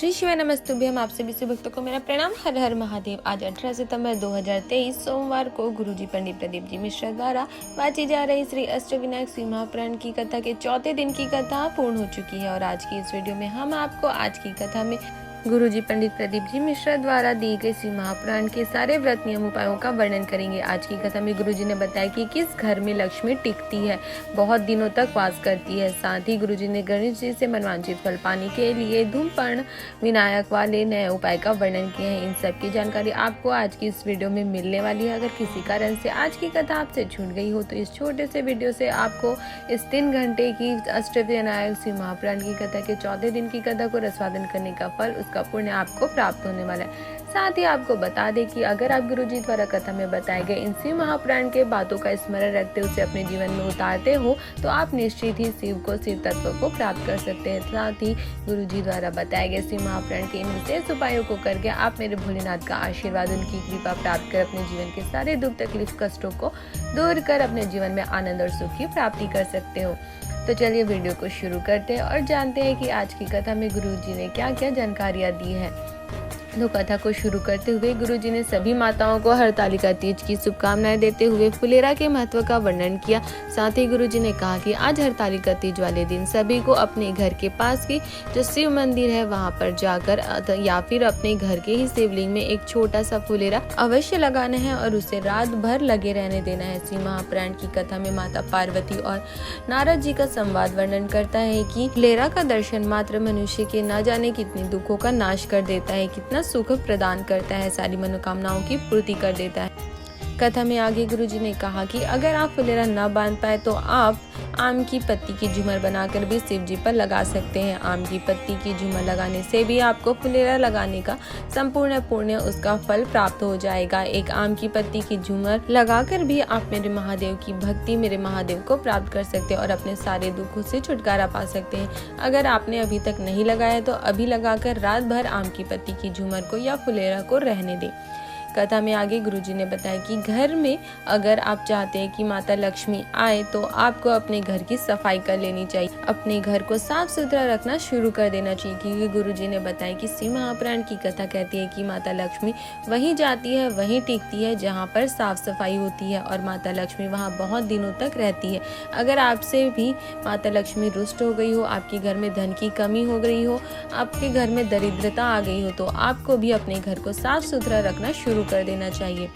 श्री शिवाय नमस्तुभ्यम। आप सभी से भक्तों को मेरा प्रणाम। हर हर महादेव। आज 18 सितंबर 2023 सोमवार को गुरुजी पंडित प्रदीप जी मिश्रा द्वारा वाची जा रही श्री अष्टविनायक शिव महापुराण की कथा के चौथे दिन की कथा पूर्ण हो चुकी है और आज की इस वीडियो में हम आपको आज की कथा में गुरुजी पंडित प्रदीप जी मिश्रा द्वारा दी गई शिव महापुराण के सारे व्रत नियम उपायों का वर्णन करेंगे। आज की कथा में गुरुजी ने बताया कि किस घर में लक्ष्मी टिकती है, बहुत दिनों तक वास करती है। साथ ही गुरुजी ने गणेश जी से मनवांछित फल पाने के लिए धूमपर्ण विनायक वाले नए उपाय का वर्णन किए हैं। इन सब की जानकारी आपको आज की इस वीडियो में मिलने वाली है। अगर किसी कारण से आज की कथा आपसे छूट गई हो तो इस छोटे से वीडियो से आपको इस 3 घंटे की अष्टविनायक शिव महापुराण की कथा के चौथे दिन की कथा को रसवादन करने का फल का पुण्य आपको प्राप्त होने वाला है। साथ ही आपको बता दें कि अगर आप गुरुजी द्वारा कथा में बताए गए इन शिव महापुराण के बातों का स्मरण रखते उसे अपने जीवन में उतारते हो तो आप निश्चित ही शिव तत्व को प्राप्त कर सकते हैं। साथ ही गुरुजी द्वारा बताए गए शिव महापुराण के इन विशेष उपायों को करके आप मेरे भोलेनाथ का आशीर्वाद, उनकी कृपा प्राप्त कर अपने जीवन के सारे दुख तकलीफ कष्टों को दूर कर अपने जीवन में आनंद और सुख की प्राप्ति कर सकते हो। तो चलिए वीडियो को शुरू करते हैं और जानते हैं कि आज की कथा में गुरुजी ने क्या क्या जानकारियां दी है। तो कथा को शुरू करते हुए गुरुजी ने सभी माताओं को हरतालिका तीज की शुभकामनाएं देते हुए फुलेरा के महत्व का वर्णन किया। साथ ही गुरुजी ने कहा कि आज हरतालिका तीज वाले दिन सभी को अपने घर के पास की जो शिव मंदिर है वहां पर जाकर या फिर अपने घर के ही शिवलिंग में एक छोटा सा फुलेरा अवश्य लगाना है और उसे रात भर लगे रहने देना है। शिव महापुराण की कथा में माता पार्वती और नारद जी का संवाद वर्णन करता है कि फुलेरा का दर्शन मात्र मनुष्य के न जाने कितने दुखों का नाश कर देता है, कितना सुख प्रदान करता है, सारी मनोकामनाओं की पूर्ति कर देता है। कथा में आगे गुरुजी ने कहा कि अगर आप फुलेरा न बांध पाए तो आप आम की पत्ती की झूमर बनाकर भी शिव जी पर लगा सकते हैं। आम की पत्ती की झूमर लगाने से भी आपको फुलेरा लगाने का संपूर्ण पुण्य उसका फल प्राप्त हो जाएगा। एक आम की पत्ती की झूमर लगाकर भी आप मेरे महादेव की भक्ति, मेरे महादेव को प्राप्त कर सकते हैं और अपने सारे दुखों से छुटकारा पा सकते हैं। अगर आपने अभी तक नहीं लगाया तो अभी लगाकर रात भर आम की पत्ती की झूमर को या फुलेरा को रहने दें। कथा में आगे गुरुजी ने बताया कि घर में अगर आप चाहते हैं कि माता लक्ष्मी आए तो आपको अपने घर की सफाई कर लेनी चाहिए, अपने घर को साफ सुथरा रखना शुरू कर देना चाहिए, क्योंकि गुरुजी ने बताया कि शिव महापुराण की कथा कहती है कि माता लक्ष्मी वहीं जाती है, वहीं टिकती है जहाँ पर साफ सफाई होती है और माता लक्ष्मी वहाँ बहुत दिनों तक रहती है। अगर आपसे भी माता लक्ष्मी रुष्ट हो गई हो, आपके घर में धन की कमी हो गई हो, आपके घर में दरिद्रता आ गई हो तो आपको भी अपने घर को साफ सुथरा रखना शुरू कर देना चाहिए।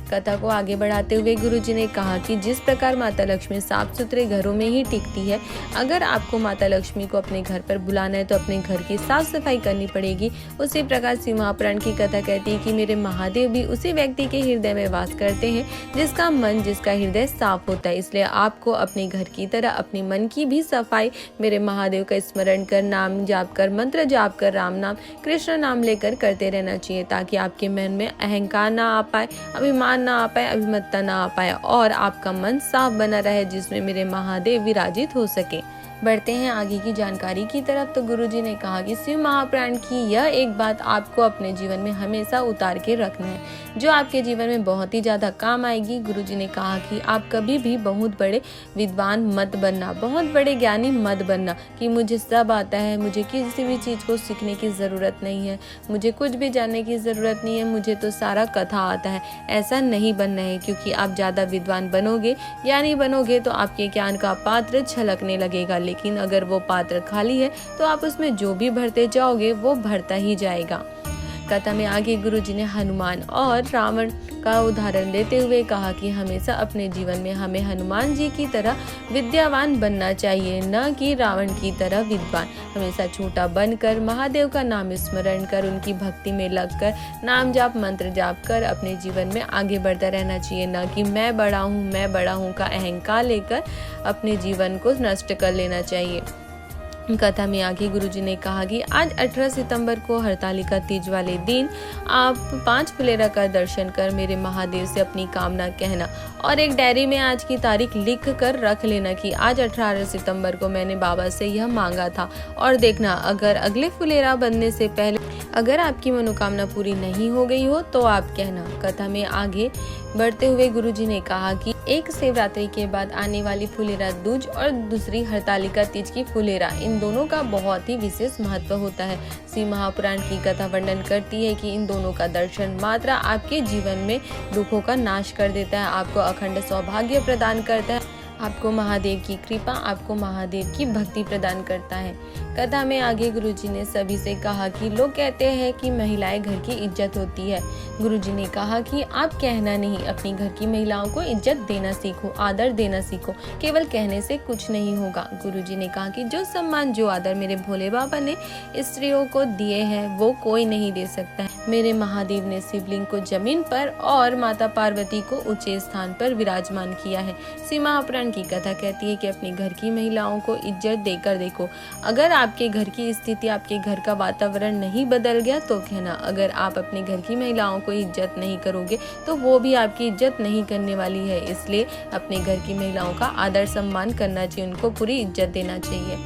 कथा को आगे बढ़ाते हुए गुरुजी ने कहा कि जिस प्रकार माता लक्ष्मी साफ सुथरे घरों में ही टिकती है, अगर आपको माता लक्ष्मी को अपने घर पर बुलाना है तो अपने घर की साफ सफाई करनी पड़ेगी। उसी प्रकार शिव महापुराण की कथा कहती है कि मेरे महादेव भी उसी व्यक्ति के हृदय में वास करते हैं जिसका मन, जिसका हृदय साफ होता है। इसलिए आपको अपने घर की तरह अपने मन की भी सफाई मेरे महादेव का स्मरण कर, नाम जाप कर, मंत्र जाप कर, राम नाम, कृष्ण नाम लेकर करते रहना चाहिए, ताकि आपके मन में अहंकार ना आ पाए, अभिमान ना आ पाए, अभिमतता ना आ पाए और आपका मन साफ बना रहे जिसमें मेरे महादेव विराजित हो सके। बढ़ते हैं आगे की जानकारी की तरफ। तो गुरुजी ने कहा कि शिव महापुराण की यह एक बात आपको अपने जीवन में हमेशा उतार के रखना है जो आपके जीवन में बहुत ही ज्यादा काम आएगी। गुरुजी ने कहा कि आप कभी भी बहुत बड़े विद्वान मत बनना, बहुत बड़े ज्ञानी मत बनना कि मुझे सब आता है, मुझे किसी भी चीज को सीखने की जरूरत नहीं है, मुझे कुछ भी जानने की जरूरत नहीं है, मुझे तो सारा कथा आता है। ऐसा नहीं बनना है, क्योंकि आप ज्यादा विद्वान बनोगे, ज्ञानी बनोगे तो आपके ज्ञान का पात्र छलकने लगेगा, लेकिन अगर वो पात्र खाली है तो आप उसमें जो भी भरते जाओगे वो भरता ही जाएगा। कथा में आगे गुरुजी ने हनुमान और रावण का उदाहरण देते हुए कहा कि हमेशा अपने जीवन में हमें हनुमान जी की तरह विद्यावान बनना चाहिए, न कि रावण की तरह विद्वान। हमेशा छोटा बनकर महादेव का नाम स्मरण कर, उनकी भक्ति में लगकर नाम जाप, मंत्र जाप कर अपने जीवन में आगे बढ़ता रहना चाहिए, न कि मैं बड़ा हूँ का अहंकार लेकर अपने जीवन को नष्ट कर लेना चाहिए। कथा में आगे गुरुजी ने कहा कि आज 18 सितंबर को हरतालिका तीज वाले दिन आप 5 फुलेरा का दर्शन कर मेरे महादेव से अपनी कामना कहना और एक डायरी में आज की तारीख लिख कर रख लेना कि आज 18 सितंबर को मैंने बाबा से यह मांगा था, और देखना अगर अगले फुलेरा बनने से पहले अगर आपकी मनोकामना पूरी नहीं हो गई हो तो आप कहना। कथा में आगे बढ़ते हुए गुरुजी ने कहा कि एक शिवरात्रि के बाद आने वाली फुलेरा दूज और दूसरी हरतालिका तीज की फुलेरा, इन दोनों का बहुत ही विशेष महत्व होता है। शिव महापुराण की कथा वर्णन करती है कि इन दोनों का दर्शन मात्र आपके जीवन में दुखों का नाश कर देता है, आपको अखंड सौभाग्य प्रदान करता है, आपको महादेव की कृपा, आपको महादेव की भक्ति प्रदान करता है। कथा में आगे गुरुजी ने सभी से कहा कि लोग कहते हैं कि महिलाएं घर की इज्जत होती है। गुरुजी ने कहा कि आप कहना नहीं, अपनी घर की महिलाओं को इज्जत देना सीखो, आदर देना सीखो। केवल कहने से कुछ नहीं होगा। गुरुजी ने कहा कि जो सम्मान, जो आदर मेरे भोले बाबा ने स्त्रियों को दिए हैं वो कोई नहीं दे सकता है। मेरे महादेव ने शिवलिंग को जमीन पर और माता पार्वती को ऊंचे स्थान पर विराजमान किया है। शिव महापुराण की कथा कहती है कि अपने घर की महिलाओं को इज्जत देकर देखो। अगर आपके घर की स्थिति, आपके घर का वातावरण नहीं बदल गया तो कहना। अगर आप अपने घर की महिलाओं को इज्जत नहीं करोगे तो वो भी आपकी इज्जत नहीं करने वाली है। इसलिए अपने घर की महिलाओं का आदर सम्मान करना चाहिए, उनको पूरी इज्जत देना चाहिए।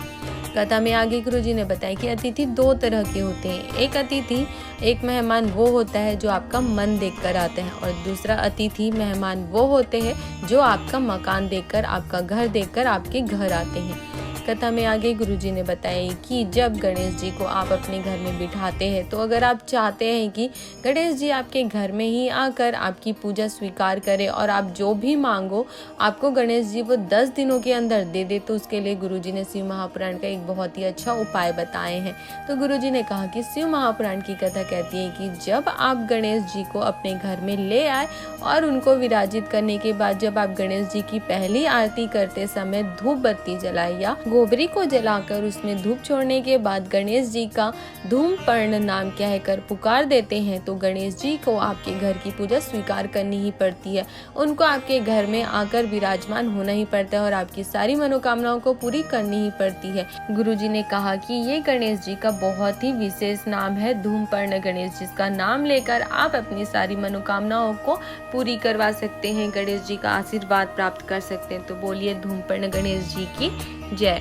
कथा में आगे गुरुजी ने बताया कि अतिथि दो तरह के होते हैं। एक अतिथि, एक मेहमान वो होता है जो आपका मन देखकर आते हैं, और दूसरा अतिथि मेहमान वो होते हैं जो आपका मकान देखकर, आपका घर देखकर आपके घर आते हैं। कथा में आगे गुरुजी ने बताया कि जब गणेश जी को आप अपने घर में बिठाते हैं तो अगर आप चाहते हैं कि गणेश जी आपके घर में ही आकर आपकी पूजा स्वीकार करें और आप जो भी मांगो आपको गणेश जी वो 10 दिनों के अंदर दे दे, तो उसके लिए गुरुजी ने शिव महापुराण का एक बहुत ही अच्छा उपाय बताए हैं। तो गुरुजी ने कहा कि शिव महापुराण की कथा कहती है कि जब आप गणेश जी को अपने घर में ले आए और उनको विराजित करने के बाद जब आप गणेश जी की पहली आरती करते समय धूप बत्ती जलाए या गोबरी को जलाकर उसमें धूप छोड़ने के बाद गणेश जी का धूमपर्ण नाम कहकर पुकार देते हैं तो गणेश जी को आपके घर की पूजा स्वीकार करनी ही पड़ती है। उनको आपके घर में आकर विराजमान होना ही पड़ता है और आपकी सारी मनोकामनाओं को पूरी करनी ही पड़ती है। गुरुजी ने कहा कि ये गणेश जी का बहुत ही विशेष नाम है धूमपर्ण गणेश, जिसका नाम लेकर आप अपनी सारी मनोकामनाओं को पूरी करवा सकते हैं, गणेश जी का आशीर्वाद प्राप्त कर सकते हैं। तो बोलिए धूमपर्ण गणेश जी की जय।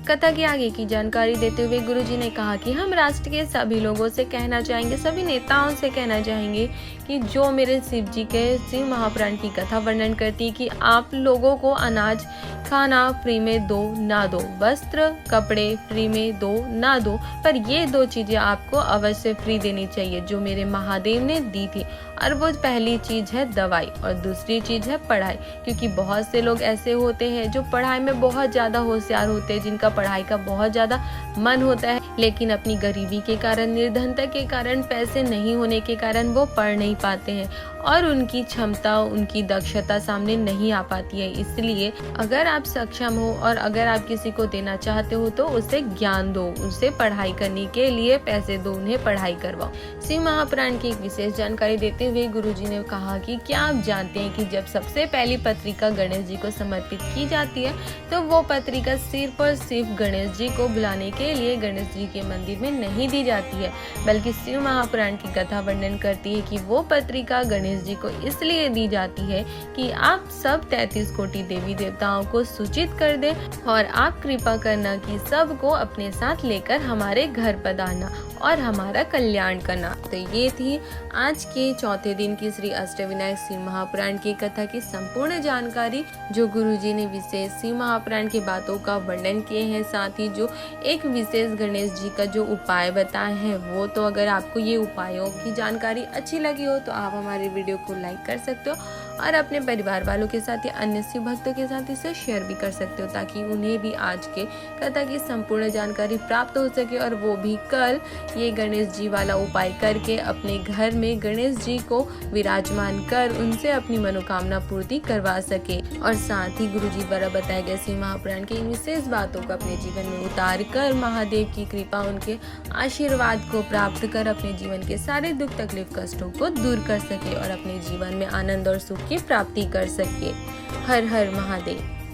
कथा की आगे की जानकारी देते हुए गुरुजी ने कहा कि हम राष्ट्र के सभी लोगों से कहना चाहेंगे, सभी नेताओं से कहना चाहेंगे कि जो मेरे शिव जी के शिव महापुराण की कथा वर्णन करती है कि आप लोगों को अनाज खाना फ्री में दो ना दो, वस्त्र कपड़े फ्री में दो ना दो, पर ये दो चीजें आपको अवश्य फ्री देनी चाहिए जो मेरे महादेव ने दी थी। और वो पहली चीज है दवाई और दूसरी चीज है पढ़ाई, क्योंकि बहुत से लोग ऐसे होते हैं जो पढ़ाई में बहुत ज्यादा होशियार होते हैं, जिनका पढ़ाई का बहुत ज्यादा मन होता है, लेकिन अपनी गरीबी के कारण, निर्धनता के कारण, पैसे नहीं होने के कारण वो पढ़ नहीं पाते हैं और उनकी क्षमता, उनकी दक्षता सामने नहीं आ पाती है। इसलिए अगर आप सक्षम हो और अगर आप किसी को देना चाहते हो तो उसे ज्ञान दो, उसे पढ़ाई करने के लिए पैसे दो, उन्हें पढ़ाई करवाओ। शिव महापुराण की एक विशेष जानकारी देते हुए गुरुजी ने कहा कि क्या आप जानते हैं कि जब सबसे पहली पत्रिका गणेश जी को समर्पित की जाती है तो वो पत्रिका सिर्फ और सिर्फ गणेश जी को बुलाने के लिए गणेश जी के मंदिर में नहीं दी जाती है, बल्कि शिव महापुराण की कथा वर्णन करती है कि वो पत्रिका गणेश जी को इसलिए दी जाती है कि आप सब 33 कोटि देवी देवताओं को सूचित कर दे और आप कृपा करना कि सबको अपने साथ लेकर हमारे घर पधारना और हमारा कल्याण करना। तो ये थी आज के चौथे दिन की श्री अष्टविनायक शिव महापुराण की कथा की संपूर्ण जानकारी, जो गुरुजी ने विशेष शिव महापुराण की बातों का वर्णन किए हैं, साथ ही जो एक विशेष गणेश जी का जो उपाय बताए हैं वो। तो अगर आपको ये उपायों की जानकारी अच्छी लगी हो तो आप हमारे वीडियो को लाइक कर सकते हो और अपने परिवार वालों के साथ या अन्य शिव भक्तों के साथ इसे शेयर भी कर सकते हो, ताकि उन्हें भी आज के कथा की संपूर्ण जानकारी प्राप्त हो सके और वो भी कल ये गणेश जी वाला उपाय करके अपने घर में गणेश जी को विराजमान कर उनसे अपनी मनोकामना पूर्ति करवा सके। और साथ ही गुरुजी द्वारा बताए गए शिव महापुराण की इन विशेष बातों को अपने जीवन में उतार कर महादेव की कृपा, उनके आशीर्वाद को प्राप्त कर अपने जीवन के सारे दुख तकलीफ कष्टों को दूर कर सके और अपने जीवन में आनंद और सुख की प्राप्ति कर सके। हर हर महादेव।